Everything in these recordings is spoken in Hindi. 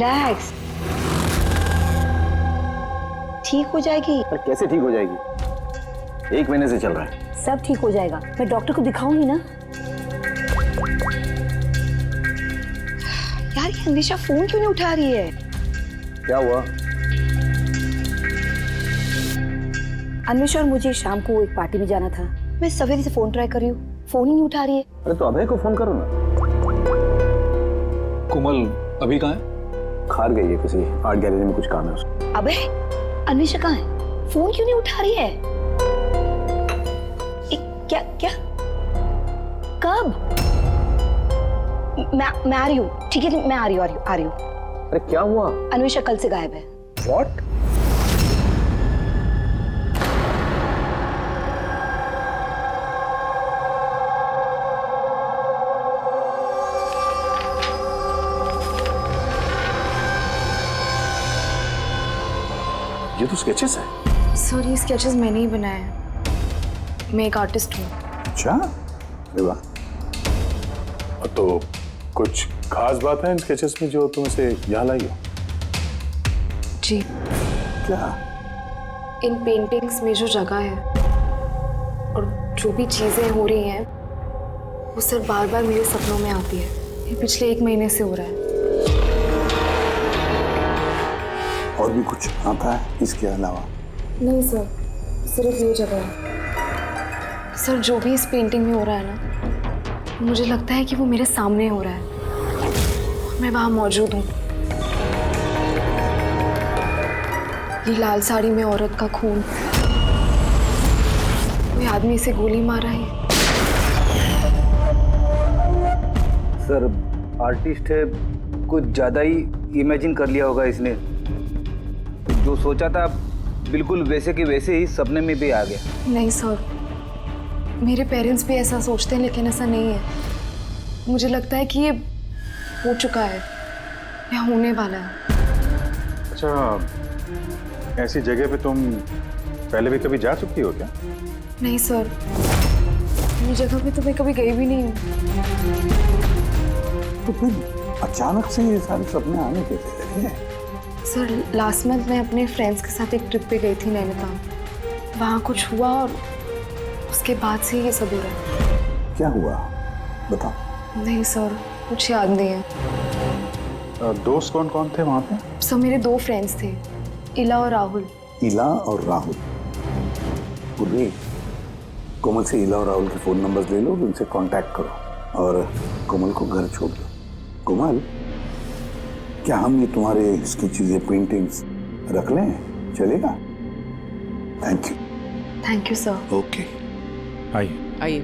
रिलैक्स, ठीक हो जाएगी। पर कैसे ठीक हो जाएगी? 1 महीने से चल रहा है। सब ठीक हो जाएगा, मैं डॉक्टर को दिखाऊंगी ना। यार ये अन्वेषा फोन क्यों नहीं उठा रही है? क्या हुआ? अन्वेषा और मुझे शाम को एक पार्टी में जाना था। मैं सवेरे से फोन ट्राई कर रही हूँ, फोन ही नहीं उठा रही है। अरे तो अभय को फोन करो ना। कोमल अभी कहाँ है? खार गई है, किसी आर्ट गैलरी में कुछ काम है उसको। अबे अन्वेषा कहाँ है? फोन क्यों नहीं उठा रही है? क्या क्या कब? मैं आ रही हूँ, ठीक है मैं आ रही हूँ। अरे क्या हुआ? अन्वेषा कल से गायब है। What? ये तो स्केचेस है। सर ये स्केचेस मैंने ही बनाए हैं, मैं एक आर्टिस्ट हूँ। अच्छा, अरे वाह। तो कुछ खास बात है इन स्केचेस में जो तुम इसे यहाँ लाई हो? जी, क्या? इन पेंटिंग्स में जो जगह है और जो भी चीजें हो रही हैं वो सर बार बार मेरे सपनों में आती है। ये पिछले 1 महीने से हो रहा है। और भी कुछ आता है इसके अलावा? नहीं सर, सिर्फ ये जगह है। सर जो भी इस पेंटिंग में हो रहा है ना, मुझे लगता है कि वो मेरे सामने हो रहा है, मैं वहां मौजूद हूँ। ये लाल साड़ी में औरत का खून, कोई आदमी इसे गोली मार रहा है। सर आर्टिस्ट है, कुछ ज्यादा ही इमेजिन कर लिया होगा इसने। जो सोचा था बिल्कुल वैसे के वैसे ही सपने में भी आ गया। नहीं सर, मेरे पेरेंट्स भी ऐसा सोचते हैं लेकिन ऐसा नहीं है। मुझे लगता है कि ये हो चुका है या होने वाला है। अच्छा, ऐसी जगह पे तुम पहले भी कभी जा चुकी हो क्या? नहीं सर, ये जगह पे तो मैं कभी गई भी नहीं हूँ। तो फिर अचानक से ये सारे सपने आने कैसे लगे? सर लास्ट मंथ मैं अपने फ्रेंड्स के साथ एक ट्रिप पे गई थी नैनीताल। वहाँ कुछ हुआ और उसके बाद से ये सब हो रहा है। क्या हुआ बताओ। नहीं सर, कुछ याद नहीं है। दोस्त कौन कौन थे वहाँ पे? सब मेरे 2 फ्रेंड्स थे, इला और राहुल। इला और राहुल। पूर्वी, कोमल से इला और राहुल के फोन नंबर्स ले लो, उनसे कांटेक्ट करो और कोमल को घर छोड़ दो। कोमल, क्या हम ये तुम्हारे इसकी चीजें पेंटिंग्स रख लें? चलेगा? Thank you. Thank you sir. Okay, आइए।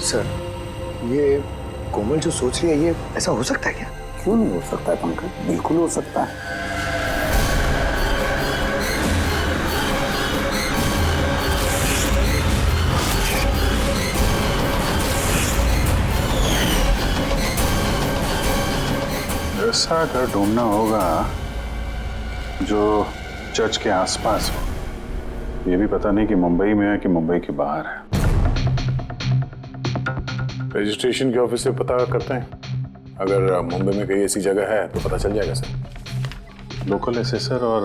सर, ये कोमल जो सोच रही है, ये ऐसा हो सकता है क्या? क्यों नहीं हो सकता है पंकज, बिल्कुल हो सकता है। ऐसा घर ढूंढना होगा जो चर्च के आसपास हो। ये भी पता नहीं कि मुंबई में है कि मुंबई के बाहर है। रजिस्ट्रेशन के ऑफिस से पता करते हैं, अगर मुंबई में कहीं ऐसी जगह है तो पता चल जाएगा सर। लोकल एसेसर और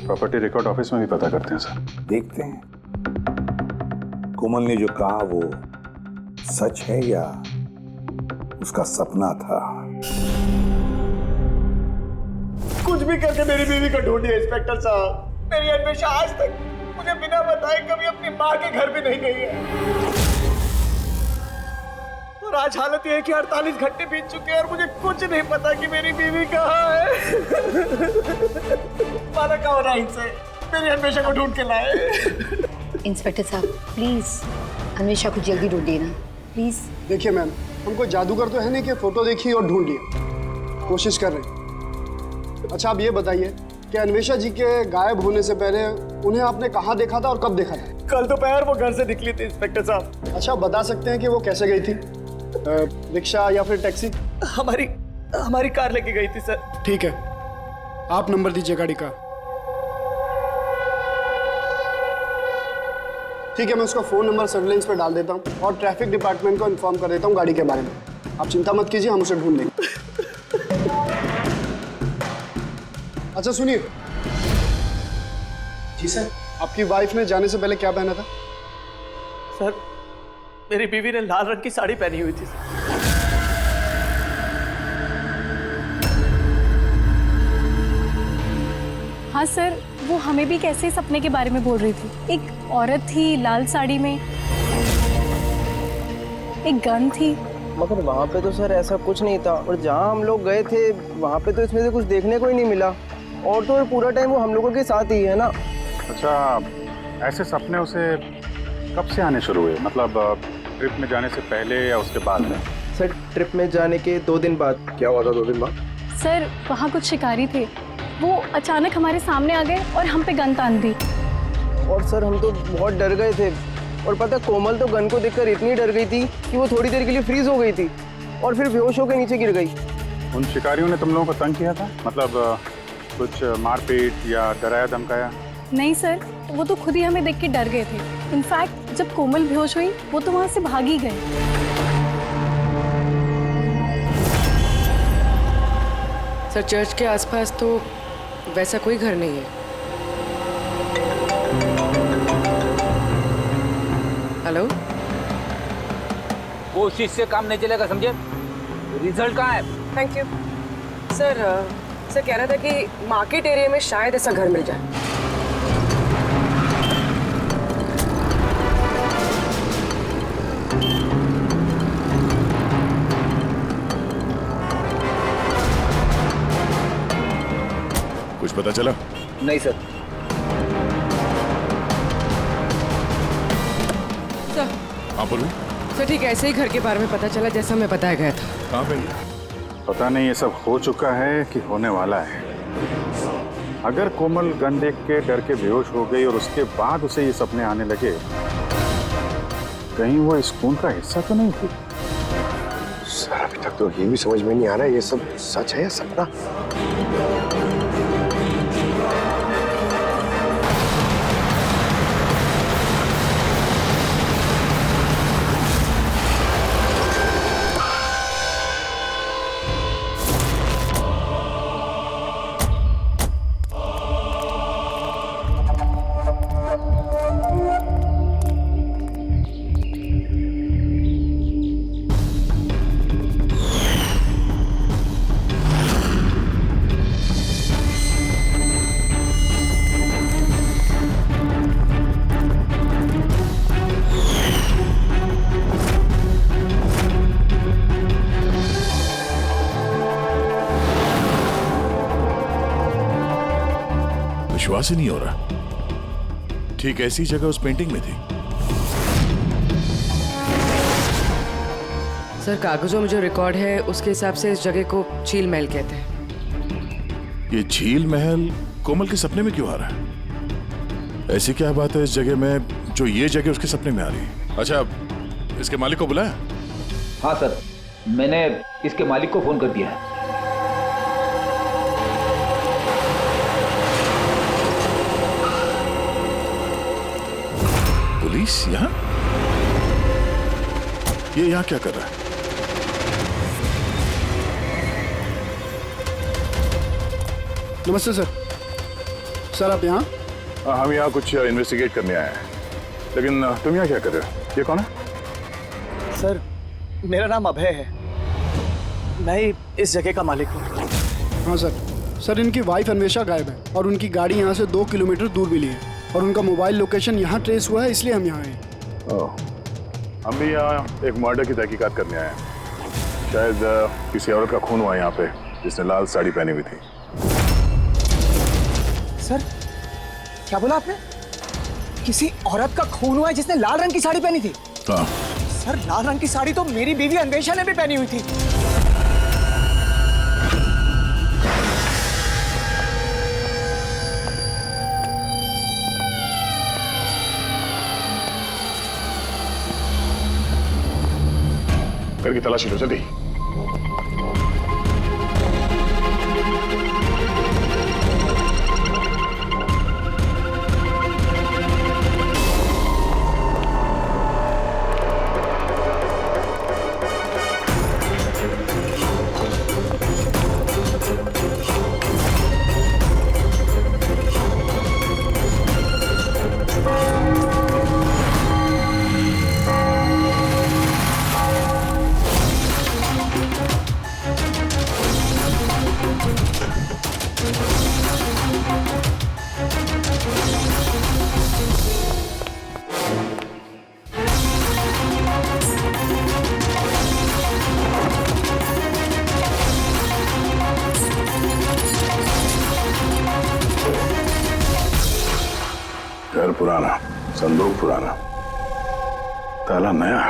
प्रॉपर्टी रिकॉर्ड ऑफिस में भी पता करते हैं सर। देखते हैं कोमल ने जो कहा वो सच है या उसका सपना था। कुछ भी करके मेरी बीवी को ढूंढिए इंस्पेक्टर साहब। मेरी अन्वेषा आज तक मुझे बिना बताए कभी अपनी माँ के घर भी नहीं गई है। और आज हालत ये है कि 48 घंटे बीत चुके हैं और मुझे कुछ नहीं पता कि मेरी बीवी कहाँ है। माना कहाँ हो रहा है इनसे, मेरी अन्वेषा को ढूंढ के लाए। इंस्पेक्टर साहब प्लीज अन्वेषा को जल्दी ढूंढिए ना प्लीज। देखिए मैम, हमको जादूगर तो है नहीं कि फोटो देखी और ढूंढ लिया, कोशिश कर रहे हैं। अच्छा आप ये बताइए कि अन्वेषा जी के गायब होने से पहले उन्हें आपने कहाँ देखा था और कब देखा था? कल दोपहर वो घर से निकली थी इंस्पेक्टर साहब। अच्छा आप बता सकते हैं कि वो कैसे गई थी, रिक्शा या फिर टैक्सी? हमारी कार लेके गई थी सर। ठीक है, आप नंबर दीजिए गाड़ी का। ठीक है, मैं उसका फ़ोन नंबर सर्विलेंस पे डाल देता हूँ और ट्रैफिक डिपार्टमेंट को इन्फॉर्म कर देता हूँ गाड़ी के बारे में। आप चिंता मत कीजिए, हम उसे ढूंढ लेंगे। अच्छा सुनिए। जी सर। आपकी वाइफ ने जाने से पहले क्या पहना था? सर, मेरी बीवी ने लाल रंग की साड़ी पहनी हुई थी। हाँ सर, वो हमें भी कैसे सपने के बारे में बोल रही थी। एक औरत थी लाल साड़ी में, एक गन थी। मगर वहाँ पे तो सर ऐसा कुछ नहीं था, और जहाँ हम लोग गए थे वहाँ पे तो इसमें से कुछ देखने को ही नहीं मिला। और तो पूरा टाइम वो हम लोगों के साथ ही है ना। अच्छा, ऐसे सपने उसे कब से आने शुरू हुए? मतलब ट्रिप में जाने से पहले या उसके बाद में? सर ट्रिप में जाने के 2 दिन बाद। क्या हुआ था 2 दिन बाद? सर वहाँ कुछ शिकारी थे, वो अचानक हमारे सामने आ गए और हम पे गन तान दी। और सर हम तो बहुत डर गए थे, और पता कोमल तो गन को देखकर इतनी डर गई थी कि वो थोड़ी देर के लिए फ्रीज हो गई थी और फिर बेहोश होकर नीचे गिर गई। उन शिकारियों ने तुम लोगों को तंग किया था? मतलब कुछ मारपीट या डराया धमकाया? नहीं सर, वो तो खुद ही हमें देख के डर गए थे। इनफैक्ट जब कोमल बेहोश हुई वो तो वहाँ से भाग ही गए। सर चर्च के आसपास तो वैसा कोई घर नहीं है। हेलो, कोशिश से काम नहीं चलेगा, समझे? रिजल्ट कहाँ है? Thank you sir. सर कह रहा था कि मार्केट एरिया में शायद ऐसा घर मिल जाए। कुछ पता चला? नहीं सर। सर हाँ बोलो। सर ठीक ऐसे ही घर के बारे में पता चला जैसा हमें बताया गया था। कहाँ पे? पता नहीं, ये सब हो चुका है कि होने वाला है। अगर कोमल गन देख के डर के बेहोश हो गई और उसके बाद उसे ये सपने आने लगे, कहीं वो इस खून का हिस्सा तो नहीं थी? सर अभी तक तो ये भी समझ में नहीं आ रहा है, ये सब सच है या सपना? विश्वास ही नहीं हो रहा। ठीक ऐसी जगह उस पेंटिंग में थी। सर कागजों में जो रिकॉर्ड है उसके हिसाब से इस जगह को झील महल कहते हैं। ये झील महल कोमल के सपने में क्यों आ रहा है? ऐसी क्या बात है इस जगह में जो ये जगह उसके सपने में आ रही है? अच्छा, इसके मालिक को बुलाया? हाँ सर, मैंने इसके मालिक को फोन कर दिया है। पुलिस यहाँ? ये यहाँ क्या कर रहा है? नमस्ते सर। सर आप यहाँ? हम यहाँ कुछ इन्वेस्टिगेट करने आए हैं, लेकिन तुम यहाँ क्या कर रहे हो? ये कौन है? सर मेरा नाम अभय है, मैं ही इस जगह का मालिक हूँ। हाँ सर। सर इनकी वाइफ अन्वेषा गायब है और उनकी गाड़ी यहाँ से 2 किलोमीटर दूर मिली है और उनका मोबाइल लोकेशन यहाँ ट्रेस हुआ है, इसलिए हम यहाँ आए। हम भी यहाँ एक मर्डर की तहकीकात करने आए हैं। शायद किसी औरत का खून हुआ यहाँ पे जिसने लाल साड़ी पहनी हुई थी। सर क्या बोला आपने? किसी औरत का खून हुआ है जिसने लाल रंग की साड़ी पहनी थी? हाँ। सर लाल रंग की साड़ी तो मेरी बीवी अन्वेषा ने भी पहनी हुई थी। करके तलाशी लो जल्दी। घर पुराना, संदूक पुराना, ताला नया।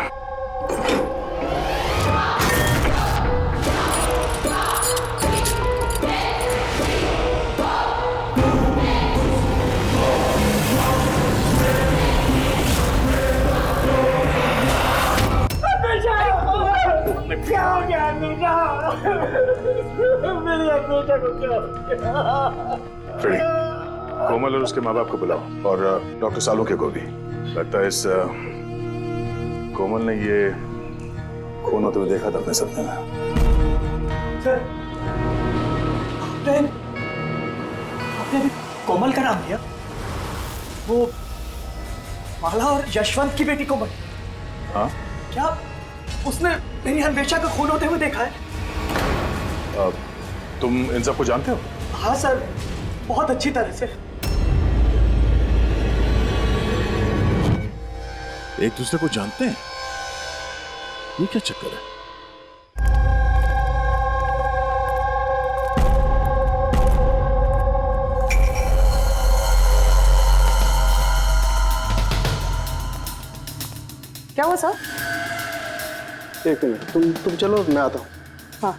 क्या हो गया अन्वेषा? मेरी अन्वेषा को क्या हो गया? फ्रेडी, कोमल और उसके माँ बाप को बुलाओ और डॉक्टर सालुंखे को भी। लगता है इस कोमल ने ये खून होते हुए देखा था अपने सपने में। सर, आपने अभी कोमल का नाम लिया? वो माला और यशवंत की बेटी कोमल? हाँ? क्या उसने मेरी अन्वेषा का खून होते हुए देखा है? तुम इन सबको जानते हो? हाँ सर, बहुत अच्छी तरह से। एक दूसरे को जानते हैं? ये क्या चक्कर है? क्या हुआ सर? एक मिनट, तुम चलो, मैं आता हूँ। हाँ।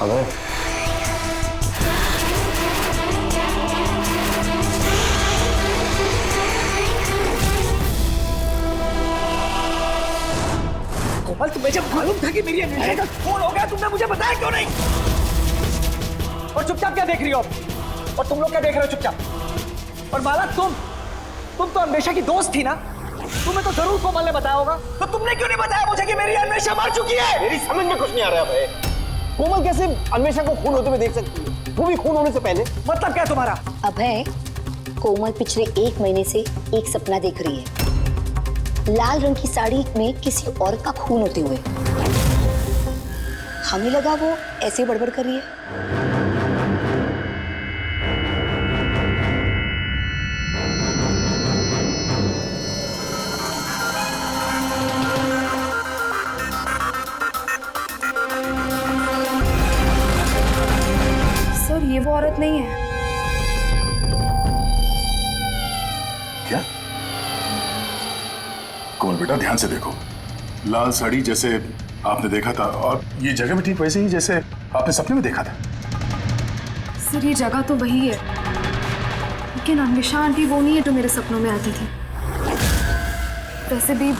अबे कोमल, तुम्हें जब मालूम था कि मेरी अन्वेषा का खून हो गया, तुमने मुझे बताया क्यों नहीं? और चुपचाप क्या देख रही हो? और तुम लोग क्या देख रहे हो चुपचाप? और माला, तुम तो अन्वेषा की दोस्त थी ना? तुम्हें तो जरूर कोमल ने बताया होगा, तो तुमने क्यों नहीं बताया मुझे कि मेरी अन्वेषा मर चुकी है? मेरी समझ में कुछ नहीं आ रहा भाई। कोमल कैसे अन्वेषा को खून होते हुए देख सकती है, वो भी खून होने से पहले? मतलब क्या तुम्हारा? अभय, कोमल पिछले 1 महीने से एक सपना देख रही है, लाल रंग की साड़ी में किसी औरत का खून होते हुए। हमें लगा वो ऐसे बड़बड़ कर रही है। सर, ये वो औरत नहीं है। क्या? कोमल बेटा, ध्यान से देखो। लाल साड़ी जैसे आपने देखा था, और ये जगह भी ठीक वैसे ही जैसे आपने सपने में देखा था। सर, ये जगह तो वही है, लेकिन अन्वेषा आंटी वो नहीं है जो मेरे सपनों में आती थी। वैसे भी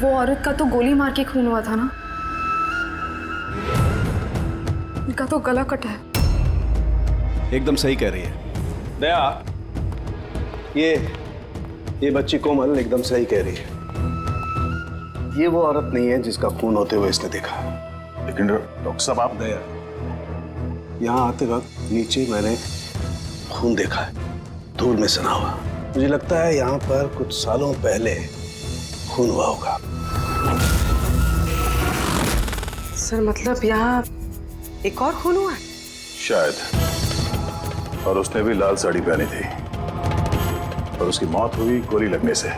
वो औरत का तो गोली मार के खून हुआ था ना। इनका तो गला कटा है। एकदम सही कह रही है दया, ये बच्ची कोमल एकदम सही कह रही है। ये वो औरत नहीं है जिसका खून होते हुए इसने देखा। लेकिन डॉक्टर साहब, आप दया, यहाँ आते वक्त नीचे मैंने खून देखा है, धूल में सना हुआ। मुझे लगता है यहाँ पर कुछ सालों पहले खून हुआ होगा। सर, मतलब यहाँ एक और खून हुआ है? शायद। और उसने भी लाल साड़ी पहनी थी, और उसकी मौत हुई गोली लगने से।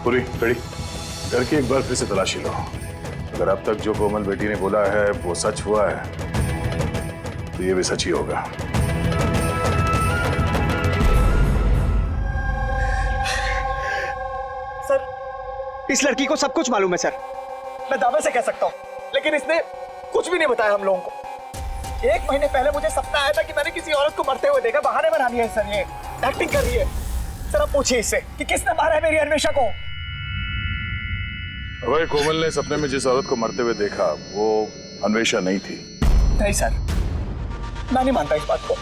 पूरी खड़ी करके एक बार फिर से तलाशी लो। अगर अब तक जो कोमल बेटी ने बोला है वो सच हुआ है, तो ये भी सच ही होगा। सर, इस लड़की को सब कुछ मालूम है सर, मैं दावे से कह सकता हूँ, लेकिन इसने कुछ भी नहीं बताया हम लोगों को। 1 महीने पहले मुझे सपना आया था कि मैंने किसी औरत को मरते हुए देखा। बहाने बना रही है सर, ये एक्टिंग कर रही है। सर आप पूछिए इससे कि किसने मारा है मेरी अन्वेषा को। अभय, कोमल ने सपने में जिस औरत को मरते हुए देखा वो अन्वेषा नहीं थी। नहीं सर, मैं नहीं मानता इस बात को।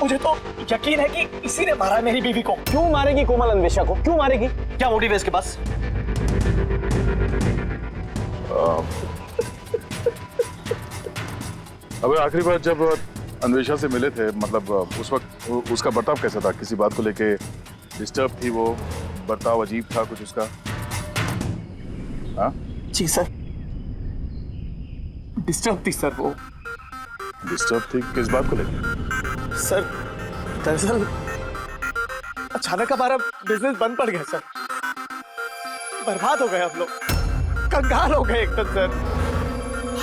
मुझे तो यकीन है कि इसी ने मारा है मेरी बीवी को। क्यों मारेगी कोमल अन्वेषा को? क्यों मारेगी? क्या मोटिव है इसके पास? अबे आखिरी बार जब अन्वेषा से मिले थे, मतलब उस वक्त उसका बर्ताव कैसा था? किसी बात को लेके डिस्टर्ब थी वो? बर्ताव अजीब था कुछ उसका? हाँ जी सर, डिस्टर्ब थी सर वो। डिस्टर्ब थी किस बात को लेके? सर दरअसल अचानक हमारा बिजनेस बंद पड़ गया सर। बर्बाद हो गए हम लोग, कंगाल हो गए एकदम सर।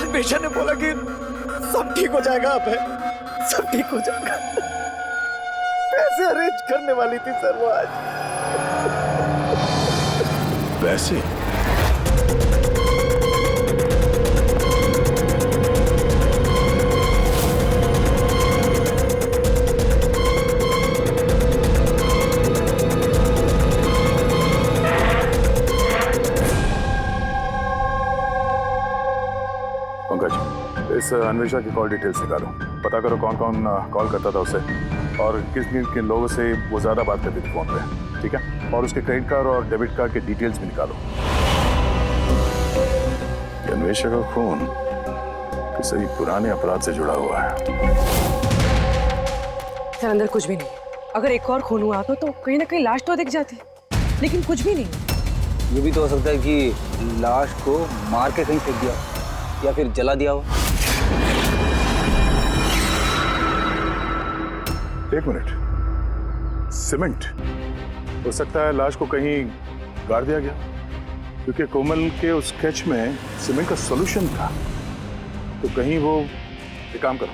अन्वेषा ने बोला कि सब ठीक हो जाएगा, अब है सब ठीक हो जाएगा। पैसे अरेंज करने वाली थी सर वो आज। पैसे? इस अन्वेषा की कॉल डिटेल्स निकालो, पता करो कौन कौन कॉल करता था उसे और किन लोगों से वो ज्यादा बात करती थी फोन पे, ठीक है? और उसके क्रेडिट कार्ड और डेबिट कार्ड के डिटेल्स भी निकालो। अन्वेषा का खून किसी पुराने अपराध से जुड़ा हुआ है। सर अंदर कुछ भी नहीं। अगर एक और खून हुआ तो कहीं ना कहीं लाश तो दिख जाती, लेकिन कुछ भी नहीं। ये भी तो हो सकता है कि लाश को मार के कहीं फेंक दिया या फिर जला दिया हो। एक मिनट, सीमेंट? हो सकता है लाश को कहीं गाड़ दिया गया, क्योंकि कोमल के उस स्केच में सीमेंट का सॉल्यूशन था। तो कहीं वो एक काम करो,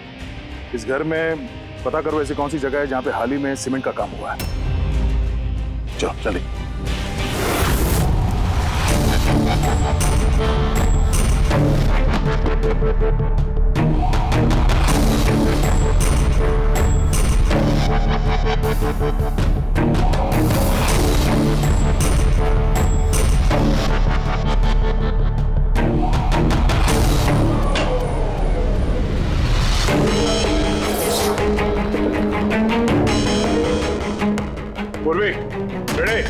इस घर में पता करो ऐसी कौन सी जगह है जहां पे हाल ही में सीमेंट का काम हुआ है। चलो चलिए। पूर्वी, रेडी?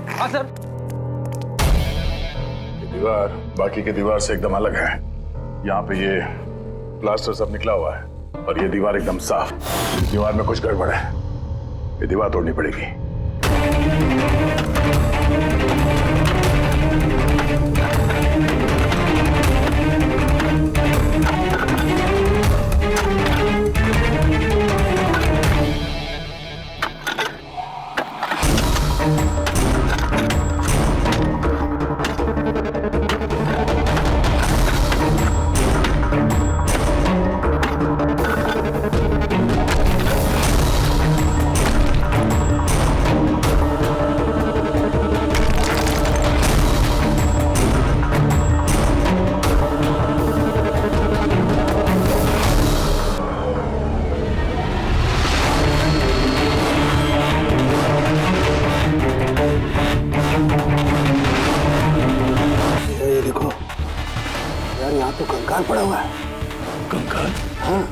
हाँ सर। ये दीवार बाकी के दीवार से एकदम अलग है। यहाँ पे ये प्लास्टर सब निकला हुआ है और ये दीवार एकदम साफ। इस दीवार में कुछ गड़बड़ है, ये दीवार तोड़नी पड़ेगी। तो कंकाल पड़ा हुआ है। कंकाल? हाँ।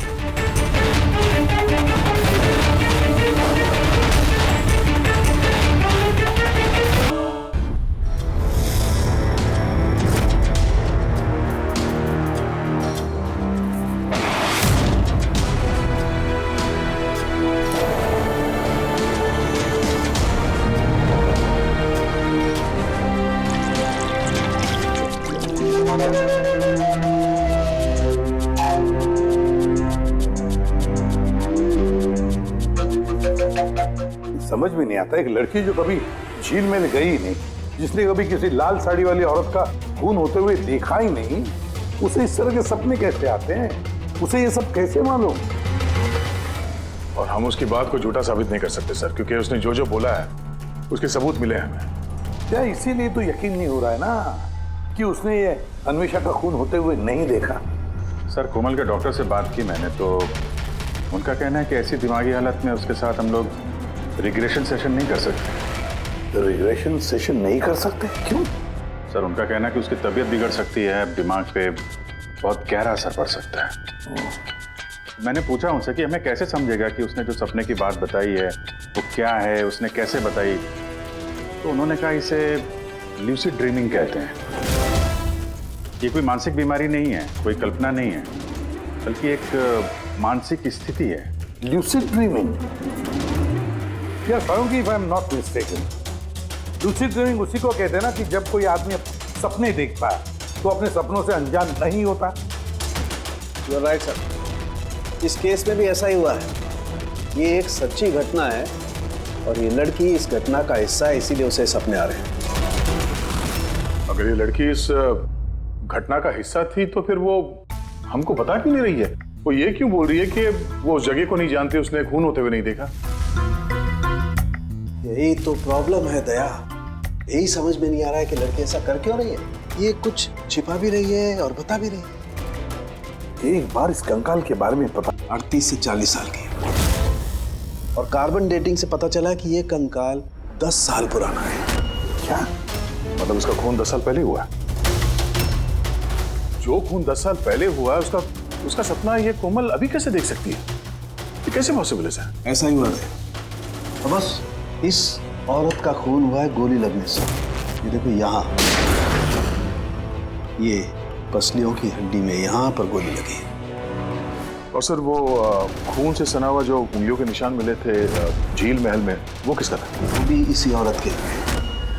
समझ में नहीं आता, एक लड़की जो कभी झील में गई ही नहीं, जिसने कभी किसी लाल साड़ी वाली औरत का खून होते हुए देखा ही नहीं, उसे इस तरह के सपने कैसे आते हैं? उसे ये सब कैसे मालूम? और हम उसकी बात को झूठा साबित नहीं कर सकते सर, क्योंकि उसने जो जो बोला है उसके सबूत मिले हैं हमें। क्या इसीलिए तो यकीन नहीं हो रहा है ना कि उसने ये अन्वेषा का खून होते हुए नहीं देखा? सर, कोमल के डॉक्टर से बात की मैंने, तो उनका कहना है कि ऐसी दिमागी हालत में उसके साथ हम लोग रिग्रेशन सेशन नहीं कर सकते। रिग्रेशन सेशन नहीं कर सकते? क्यों? सर, उनका कहना है कि उसकी तबीयत बिगड़ सकती है, दिमाग पे बहुत गहरा असर पड़ सकता है। मैंने पूछा उनसे कि हमें कैसे समझेगा कि उसने जो सपने की बात बताई है वो क्या है, उसने कैसे बताई, तो उन्होंने कहा इसे ल्यूसिड ड्रीमिंग कहते हैं। ये कोई मानसिक बीमारी नहीं है, कोई कल्पना नहीं है, बल्कि एक मानसिक स्थिति है। Lucid dreaming? यार Faruqui, if I am not mistaken, lucid dreaming उसी को कहते हैं ना कि जब कोई आदमी सपने देखता है तो अपने सपनों से अनजान नहीं होता। यू आर राइट सर, इस केस में भी ऐसा ही हुआ है। ये एक सच्ची घटना है और ये लड़की इस घटना का हिस्सा है, इसीलिए उसे सपने आ रहे हैं। अगर ये लड़की इस घटना का हिस्सा थी तो फिर वो हमको बता क्यों नहीं रही है? वो ये क्यों बोल रही है कि वो उस जगह को नहीं जानती, उसने खून होते हुए नहीं देखा? यही तो प्रॉब्लम है दया, यही समझ में नहीं आ रहा है कि लड़की ऐसा कर क्यों रही है। ये कुछ छिपा भी रही है और बता भी रही है। एक बार इस कंकाल के बारे में पता। 38 से 40 साल की और कार्बन डेटिंग से पता चला कि ये कंकाल 10 साल पुराना है। क्या मतलब उसका खून 10 साल पहले हुआ? जो खून 10 साल पहले हुआ है उसका सपना ये कोमल अभी कैसे देख सकती है? ये कैसे पॉसिबल है सर? ऐसा ही हुआ है। तो बस इस औरत का खून हुआ है गोली लगने से। ये देखो यहाँ, ये पसलियों की हड्डी में यहाँ पर गोली लगी। और सर वो खून से सना हुआ जो उंगलियों के निशान मिले थे झील महल में, वो किसका था? वो भी इसी औरत के।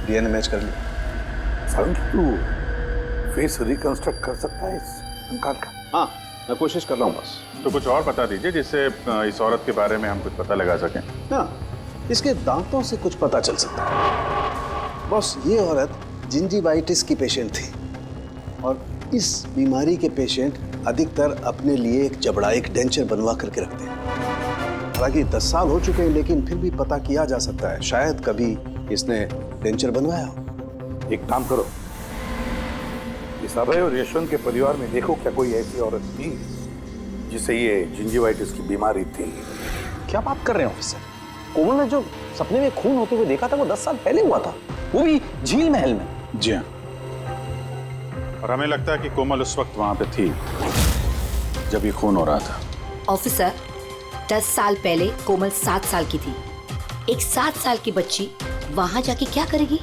डीएनए मैच कर लिया। तू फेस रिकंस्ट्रक्ट कर सकता है इस कंकाल का? हाँ, मैं कोशिश कर रहा हूँ बस। तो कुछ और बता दीजिए जिससे इस औरत के बारे में हम कुछ पता लगा सकें। हाँ, इसके दांतों से कुछ पता चल सकता है। बस ये औरत जिंजीवाइटिस की पेशेंट थी और इस बीमारी के पेशेंट अधिकतर अपने लिए एक जबड़ा, एक डेंचर बनवा करके रखते हैं। हालांकि 10 साल हो चुके हैं लेकिन फिर भी पता किया जा सकता है, शायद कभी इसने डेंचर बनवाया हो। एक काम करो, इस अभय और यशवंत के परिवार में देखो क्या कोई ऐसी औरत थी जिसे ये जिंजीवाइटिस की बीमारी थी। क्या बात कर रहे हैं ऑफिसर? कोमल ने जो सपने में खून होते हुए देखा था वो 10 साल पहले हुआ था, वो भी झील महल में। जी हाँ, और हमें लगता है कि कोमल उस वक्त वहां पे थी जब ये खून हो रहा था। ऑफिसर, 10 साल पहले कोमल 7 साल की थी। एक 7 साल की बच्ची वहां जाके क्या करेगी?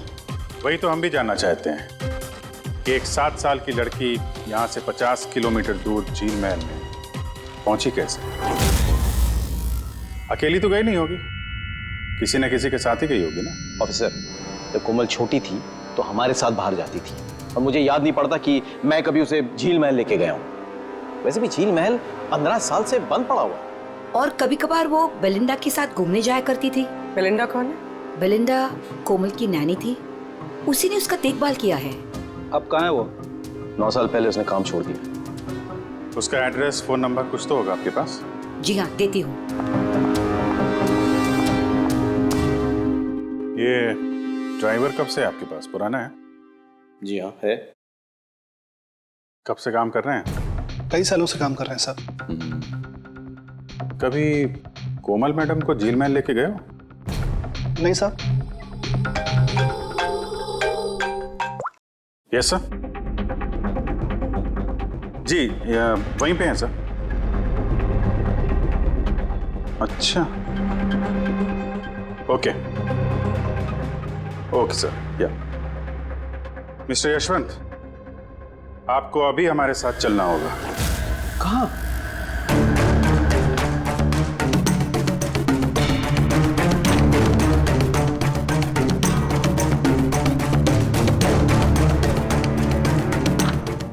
वही तो हम भी जानना चाहते हैं कि एक 7 साल की लड़की यहाँ से 50 किलोमीटर दूर झील महल में पहुंची कैसे? अकेली तो गई नहीं होगी, किसी न किसी के साथ ही गई होगी ना। ऑफिसर, जब कोमल छोटी थी तो हमारे साथ बाहर जाती थी और मुझे याद नहीं पड़ता कि मैं कभी उसे झील महल लेके गया हूँ। वैसे भी झील महल 15 साल से बंद पड़ा हुआ। और कभी कभार वो बेलिंडा के साथ घूमने जाया करती थी। बेलिंडा कौन है? बेलिंडा कोमल की नैनी थी, उसी ने उसका देखभाल किया है। अब कहाँ है वो? 9 साल पहले उसने काम छोड़ दिया। उसका एड्रेस, फोन नंबर कुछ तो होगा आपके पास? जी हाँ, देती हूँ। ये ड्राइवर कब से आपके पास? पुराना है? जी हाँ, है। कब से काम कर रहे हैं? कई सालों से काम कर रहे हैं सर। कभी कोमल मैडम को झील महल लेके गए हो? नहीं सर। Yes sir. जी, वहीं पे हैं सर। अच्छा, ओके ओके सर। या मिस्टर यशवंत, आपको अभी हमारे साथ चलना होगा। कहाँ?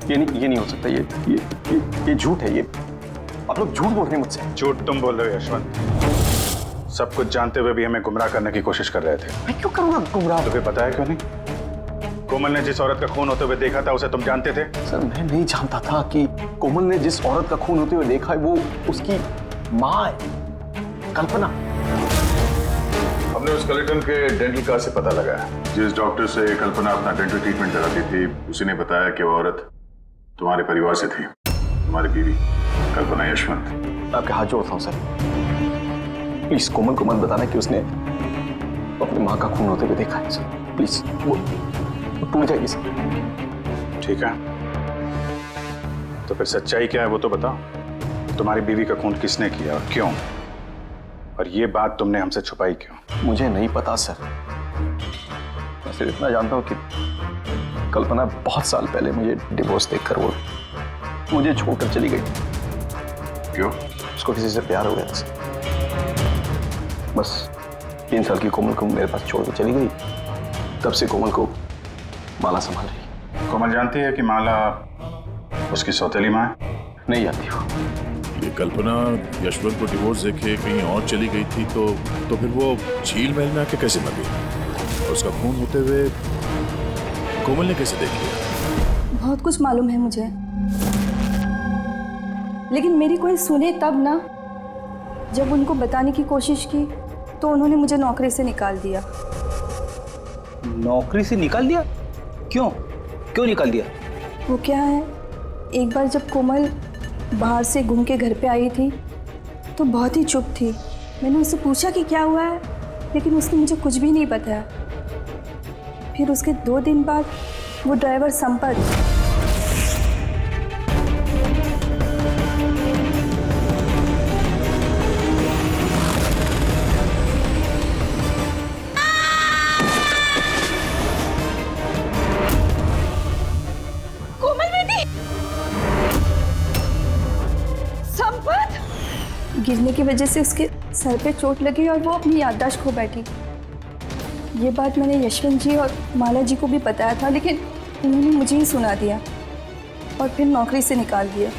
ये नहीं हो सकता। ये झूठ है। ये आप लोग झूठ बोल रहे हैं मुझसे। झूठ तुम बोल रहे हो यशवंत। सब कुछ जानते हुए भी हमें गुमराह करने की कोशिश कर रहे थे। मैं क्यों करूंगा गुमराह? तुम्हें पता है क्यों नहीं? कोमल ने जिस औरत का खून होते हुए देखा था उसे तुम जानते थे? सर, मैं नहीं जानता था कि कोमल ने जिस औरत का खून होते हुए देखा है वो उसकी माँ है, कल्पना। हमने उसकी स्केलेटन के डेंटल का से पता लगा है। जिस डॉक्टर से कल्पना अपना डेंटल ट्रीटमेंट कराती थी उसी ने बताया कि वो औरत तुम्हारे परिवार से थी, तुम्हारी बीवी कल्पना यशवंत। आपके हाथ जोड़ता हूँ सर, प्लीज कोमल को मत बताना कि उसने अपनी माँ का खून होते हुए देखा है सर, प्लीज। वो टूट जाएगी सर। ठीक है, तो फिर सच्चाई क्या है वो तो बताओ। तुम्हारी बीवी का खून किसने किया और क्यों, और ये बात तुमने हमसे छुपाई क्यों? मुझे नहीं पता सर, मैं सिर्फ इतना जानता हूँ कि कल्पना बहुत साल पहले मुझे डिवोर्स देकर वो मुझे छोड़कर चली गई। क्यों? उसको किसी से प्यार हो गया था सर। बस 3 साल की कोमल को मेरे पास छोड़ के चली गई, तब से कोमल को माला संभाल रही। कोमल जानती है कि माला उसकी सौतेली माँ है? नहीं जानती वो। ये कल्पना यशवंत को डिवोर्स देके कहीं और चली गई थी तो फिर वो झील महल में आके कैसे मर गई? और उसका खून होते हुए कोमल ने कैसे देख लिया? बहुत कुछ मालूम है मुझे, लेकिन मेरी कोई सुने तब ना। जब उनको बताने की कोशिश की तो उन्होंने मुझे नौकरी से निकाल दिया। नौकरी से निकाल दिया? क्यों क्यों निकाल दिया? वो क्या है, एक बार जब कोमल बाहर से घूम के घर पे आई थी तो बहुत ही चुप थी। मैंने उससे पूछा कि क्या हुआ है, लेकिन उसने मुझे कुछ भी नहीं बताया। फिर उसके 2 दिन बाद वो ड्राइवर संपत गिरने की वजह से उसके सर पे चोट लगी और वो अपनी याददाश्त खो बैठी। ये बात मैंने यशवंत जी और माला जी को भी बताया था, लेकिन उन्होंने मुझे ही सुना दिया और फिर नौकरी से निकाल दिया।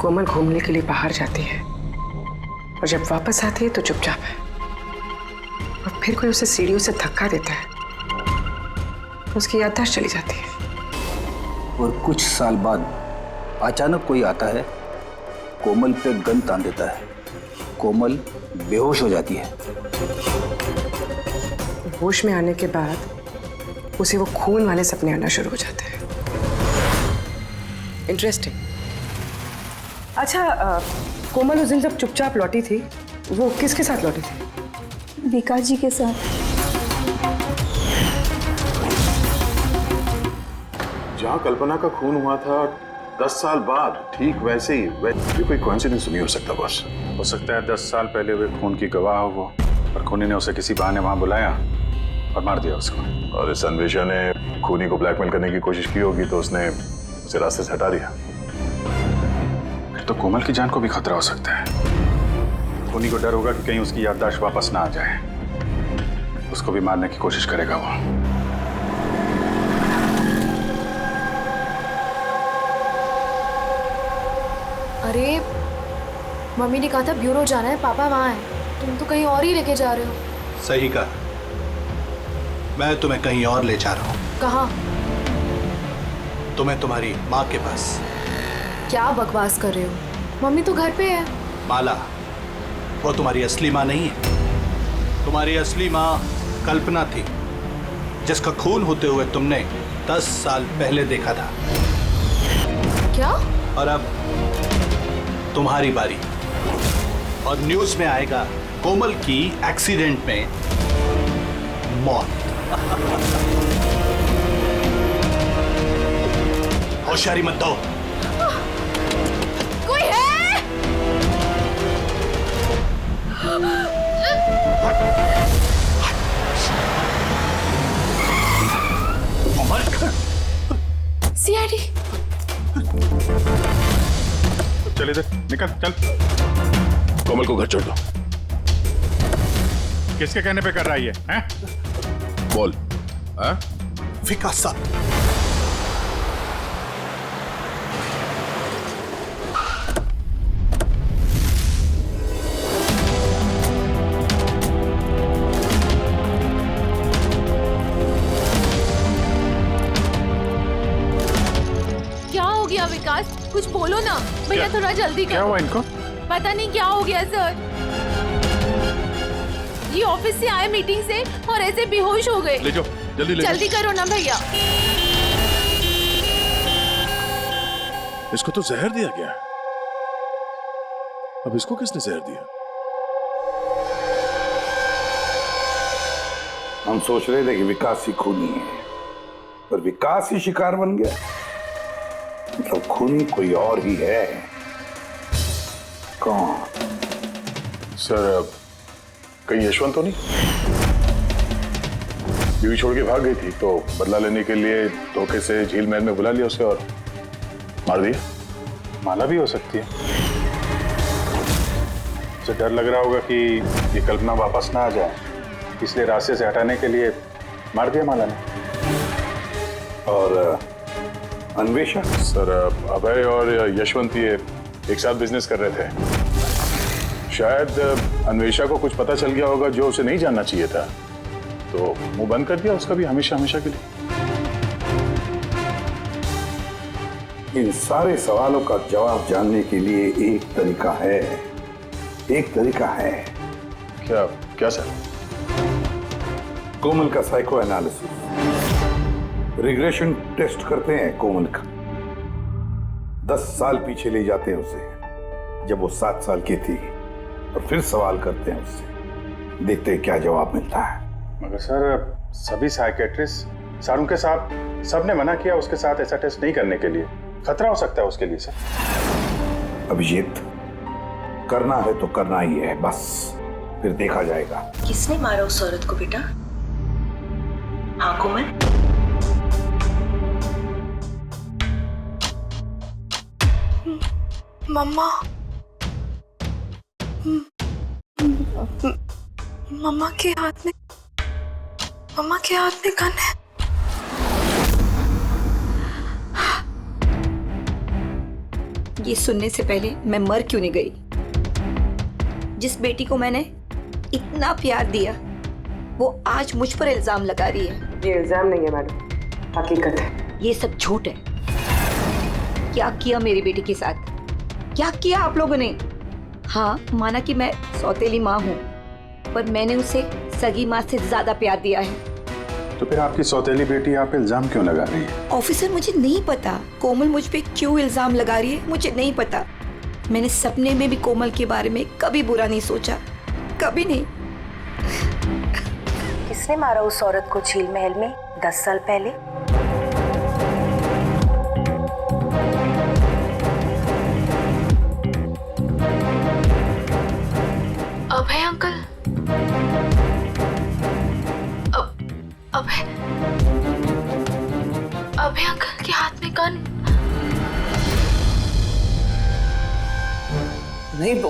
कोमल घूमने के लिए बाहर जाती है और जब वापस आती है तो चुपचाप है, और फिर कोई उसे सीढ़ियों से धक्का देता है, उसकी याददाश्त चली जाती है। और कुछ साल बाद अचानक कोई आता है, कोमल पे गन तान देता है, कोमल बेहोश हो जाती है। होश में आने के बाद उसे वो खून वाले सपने आना शुरू हो जाते हैं। इंटरेस्टिंग। अच्छा, कोमल उस दिन जब चुपचाप लौटी थी, वो किसके साथ लौटी थी? विकास जी के साथ। जहाँ कल्पना का खून हुआ था 10 साल बाद, ठीक वैसे ही ये कोई कोइंसिडेंस नहीं हो सकता बॉस। हो सकता है 10 साल पहले हुए खून की गवाह हो वो, और खूनी ने उसे किसी बहाने वहां बुलाया और मार दिया उसको। और इस अन्वेषा ने खूनी को ब्लैकमेल करने की कोशिश की होगी तो उसने उसे रास्ते से हटा दिया। फिर तो कोमल की जान को भी खतरा हो सकता है। खूनी को डर होगा कि कहीं उसकी याददाश्त वापस ना आ जाए, उसको भी मारने की कोशिश करेगा वो। अरे मम्मी ने कहा था ब्यूरो जाना है, पापा वहाँ हैं, तुम तो कहीं और ही लेके जा रहे हो। सही कहा, मैं तुम्हें कहीं और ले जा रहा हूँ। कहाँ? तुम्हें तुम्हारी माँ के पास। क्या बकवास कर रहे हो, मम्मी तो घर पे है। माला, वो तुम्हारी असली माँ नहीं है। तुम्हारी असली माँ कल्पना थी, जिसका खून होते हुए तुमने 10 साल पहले देखा था। क्या? और अब तुम्हारी बारी, और न्यूज में आएगा कोमल की एक्सीडेंट में मौत। होशियारी मत दो। कोई है? सीआईडी। चल इधर निकल, चल। कोमल को घर छोड़ दो। किसके कहने पे कर रहा है ये? हैं? बोल। हाँ? विकास साहब, क्या हो गया विकास? कुछ बोलो ना भैया, थोड़ा जल्दी क्या करो। हुआ इनको? पता नहीं क्या हो गया सर, ये ऑफिस से आए मीटिंग से और ऐसे बेहोश हो गए। ले जाओ, जल्दी ले जल्दी करो ना भैया। इसको तो जहर दिया गया। अब इसको किसने जहर दिया? हम सोच रहे थे कि विकास ही खूनी है, पर विकास ही शिकार बन गया। मतलब खूनी कोई और ही है। कौन? सर, कहीं यशवंत तो नहीं? बीवी छोड़ के भाग गई थी तो बदला लेने के लिए धोखे से झील महल में बुला लिया उसे और मार दिया। माला भी हो सकती है। उसे डर लग रहा होगा कि ये कल्पना वापस ना आ जाए, इसलिए रास्ते से हटाने के लिए मार दिया माला ने। और अन्वेषा? सर, अभय और यशवंत ये एक साथ बिजनेस कर रहे थे। शायद अन्वेषा को कुछ पता चल गया होगा जो उसे नहीं जानना चाहिए था, तो मुंह बंद कर दिया उसका भी हमेशा हमेशा के लिए। इन सारे सवालों का जवाब जानने के लिए एक तरीका है। एक तरीका है। क्या? क्या सर? कोमल का साइको एनालिसिस। रिग्रेशन टेस्ट करते हैं कोमल का। 10 साल पीछे ले जाते हैं उसे, जब वो 7 साल की थी, और फिर सवाल करते हैं उससे। देखते हैं क्या जवाब मिलता है। मगर सर, सभी साइकेट्रिस्ट सर उनके साथ सबने मना किया उसके साथ ऐसा टेस्ट नहीं करने के लिए। खतरा हो सकता है उसके लिए सर। अभिजीत, करना है तो करना ही है, बस फिर देखा जाएगा। किसने मारा उस औरत को बेटा? हाँ कोमल? मम्मा, मम्मा के हाथ में गन है। ये सुनने से पहले मैं मर क्यों नहीं गई? जिस बेटी को मैंने इतना प्यार दिया, वो आज मुझ पर इल्जाम लगा रही है। ये इल्जाम नहीं है मैडम, हकीकत है। ये सब झूठ है। क्या किया मेरी बेटी के साथ? क्या किया आप लोगों ने? हाँ, माना कि मैं सौतेली माँ हूँ, पर मैंने उसे सगी माँ से ज्यादा प्यार दिया है। तो फिर आपकी सौतेली बेटी आप पे इल्जाम क्यों लगा रही है? ऑफिसर, मुझे नहीं पता कोमल मुझ पे क्यों इल्जाम लगा रही है, मुझे नहीं पता। मैंने सपने में भी कोमल के बारे में कभी बुरा नहीं सोचा, कभी नहीं। किसने मारा उस औरत को झील महल में 10 साल पहले? अभय अंकल। अभय अंकल के हाथ में गन। नहीं तो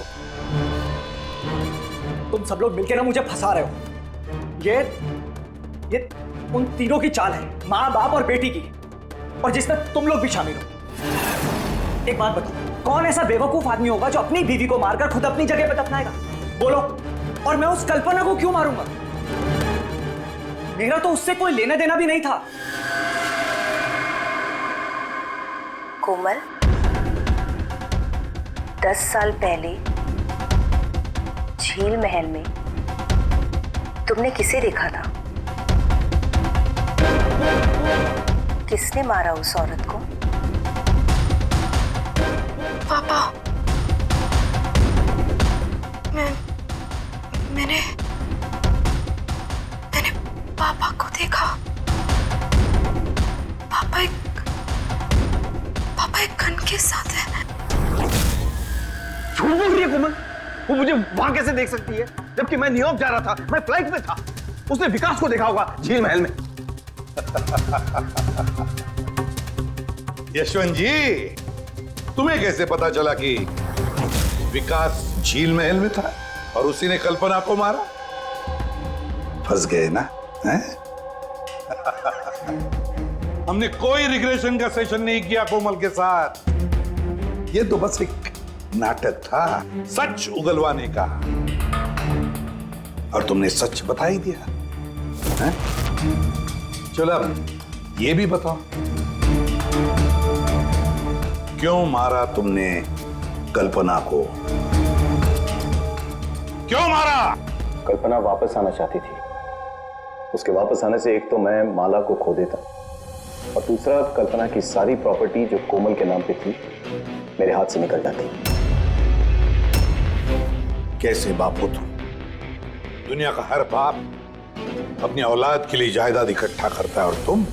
तुम सब लोग मिलकर ना मुझे फंसा रहे हो। ये उन तीनों की चाल है, माँ बाप और बेटी की, और जिसमें तुम लोग भी शामिल हो। एक बात बताओ, कौन ऐसा बेवकूफ आदमी होगा जो अपनी बीवी को मारकर खुद अपनी जगह पर दफनाएगा? बोलो। और मैं उस कल्पना को क्यों मारूंगा? मेरा तो उससे कोई लेना देना भी नहीं था। कोमल, 10 साल पहले झील महल में तुमने किसे देखा था? किसने मारा उस औरत को? पापा, मैंने पापा को देखा। पापा एक गन के साथ है। झूठ बोल रही है कोमल। वो मुझे वहां कैसे देख सकती है, जबकि मैं न्यूयॉर्क जा रहा था, मैं फ्लाइट में था। उसने विकास को देखा होगा झील महल में। यशवंत जी, तुम्हें कैसे पता चला कि विकास झील महल में था और उसी ने कल्पना को मारा? फंस गए ना? हैं? हमने कोई रिग्रेशन का सेशन नहीं किया कोमल के साथ। ये तो बस एक नाटक था, सच उगलवाने का, और तुमने सच बता ही दिया। हैं? चलो अब ये भी बताओ, क्यों मारा तुमने कल्पना को? क्यों मारा? कल्पना वापस आना चाहती थी। उसके वापस आने से एक तो मैं माला को खो देता और दूसरा कल्पना की सारी प्रॉपर्टी जो कोमल के नाम पे थी मेरे हाथ से निकल जाती। कैसे बाप हो तुम? दुनिया का हर बाप अपनी औलाद के लिए जायदाद इकट्ठा करता है और तुम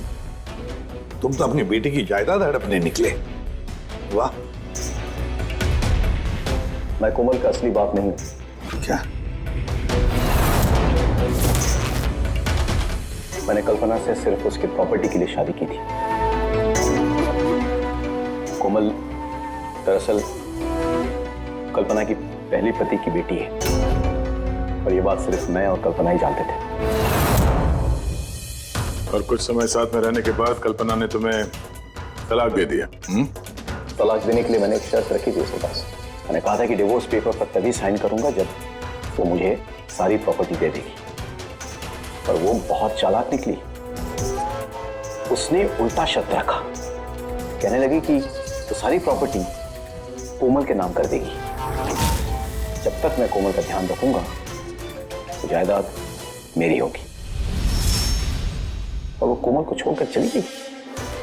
तो अपनी बेटी की जायदाद हड़पने निकले। वाह। मैं कोमल का असली बाप नहीं हूं। क्या? मैंने कल्पना से सिर्फ उसकी प्रॉपर्टी के लिए शादी की थी। कोमल दरअसल कल्पना की पहली पति की बेटी है और ये बात सिर्फ मैं और कल्पना ही जानते थे। और कुछ समय साथ में रहने के बाद कल्पना ने तुम्हें तलाक दे दिया। तलाक देने के लिए मैंने एक शर्त रखी थी उसके पास। मैंने कहा था कि डिवोर्स पेपर पर तभी साइन करूंगा जब वो मुझे सारी प्रॉपर्टी दे देगी। पर वो बहुत चालाक निकली। उसने उल्टा शर्त रखा। कहने लगी कि तो सारी प्रॉपर्टी कोमल के नाम कर देगी। जब तक मैं कोमल का ध्यान रखूंगा तो जायदाद मेरी होगी। और वो कोमल को छोड़कर चली गई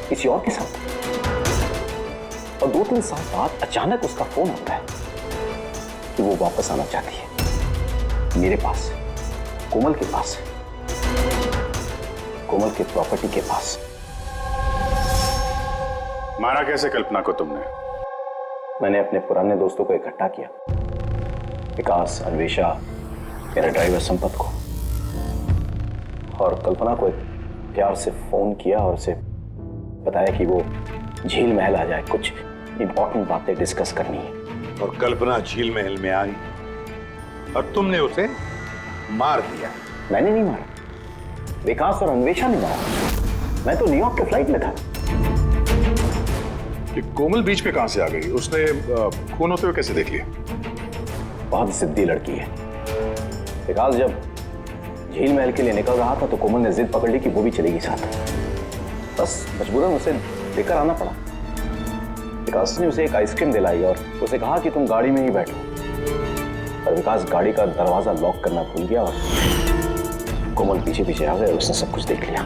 किसी और के साथ। और 2-3 साल बाद अचानक उसका फोन आता है कि वो वापस आना चाहती है मेरे पास, कोमल के पास, कोमल की प्रॉपर्टी के पास। मारा कैसे कल्पना को तुमने? मैंने अपने पुराने दोस्तों को इकट्ठा किया। विकास, अन्वेषा, मेरा ड्राइवर संपत को, और कल्पना को प्यार से फोन किया और उसे बताया कि वो झील महल आ जाए, कुछ इंपॉर्टेंट बातें डिस्कस करनी है। और कल्पना झील महल में आई और तुमने उसे मार दिया। मैंने नहीं मारा, विकास और अन्वेषा ने मारा। मैं तो न्यूयॉर्क के फ्लाइट में था। कि कोमल बीच पे कहां से आ गई? उसने खून होते हुए कैसे देख लिया? बहुत जिद्दी लड़की है। विकास जब झील महल के लिए निकल रहा था तो कोमल ने जिद पकड़ ली कि वो भी चलेगी साथ। बस मजबूरन उसे लेकर आना पड़ा। विकास ने उसे एक आइसक्रीम दिलाई और उसे कहा कि तुम गाड़ी में ही बैठो। पर विकास गाड़ी का दरवाजा लॉक करना भूल गया और कोमल पीछे पीछे आ गए और उसने सब कुछ देख लिया।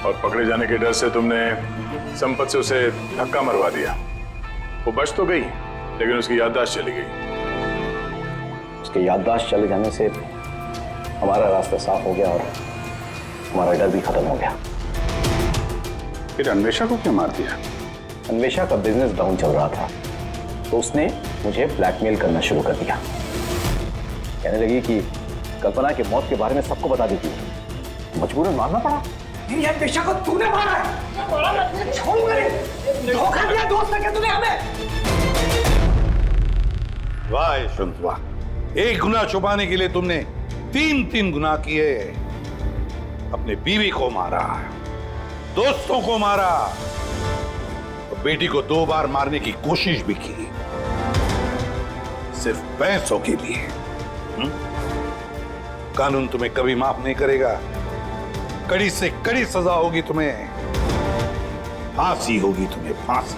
और पकड़े जाने के डर से तुमने संपत से उसे धक्का मरवा दिया। वो बच तो गई लेकिन उसकी याददाश्त चली गई। उसकी याददाश्त चले जाने से हमारा रास्ता साफ हो गया और हमारा डर भी खत्म हो गया। फिर अन्वेषा को क्यों मार दिया? अन्वेषा का बिजनेस डाउन चल रहा था तो उसने मुझे ब्लैकमेल करना शुरू कर दिया। कहने लगी कि कल्पना की मौत के बारे में सबको बता दी थी। मजबूरन मारना पड़ा। मेरी अन्वेषा को तूने मारा है। छोड़ मेरे, धोखा दिया दोस्त ने तूने हमें। वाह यशवंत वाह, एक गुनाह छुपाने के लिए तुमने 3 गुनाह किए। अपने बीवी को मारा, दोस्तों को मारा और बेटी को 2 बार मारने की कोशिश भी की, सिर्फ पैसों के लिए। कानून तुम्हें कभी माफ नहीं करेगा। कड़ी से कड़ी सजा होगी तुम्हें, फांसी होगी तुम्हें, फांसी।